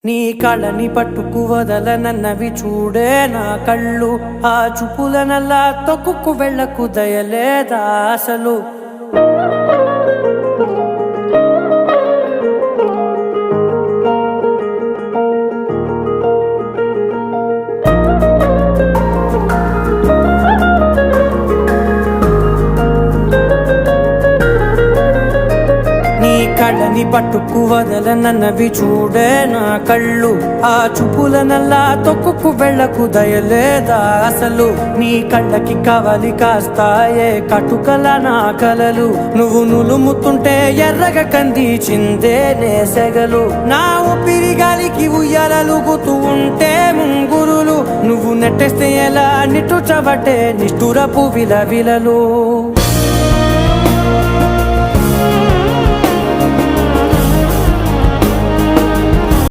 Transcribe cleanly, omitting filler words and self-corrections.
నీ కళ్ళని పట్టుకు వదలనన్నవి చూడే నా కళ్ళు, ఆ చూపులనల్లా తొక్కుకు వెళ్ళకు దయలేదా అసలు. కళ్ళని పట్టుకు వదలనన్నవి చూడే నా కళ్ళు, ఆ చూపులనల్లా తొక్కుకు వెళ్ళకు దయలేదా అసలు. నీ కళ్ళకి కవలి కాస్తాయే కటుకల నా కలలు, నువ్వు నులుముతుంటే ఎర్రగ కంది చిందే నేసెగలు. నా ఊపిరి గాలికి ఉయ్యాలలుగుతూ ఉంటే ముంగురులు, నువ్వు నెట్టేస్తే ఎలా నిట్టుచబట్టే నిష్ఠురపు విలవిలలు.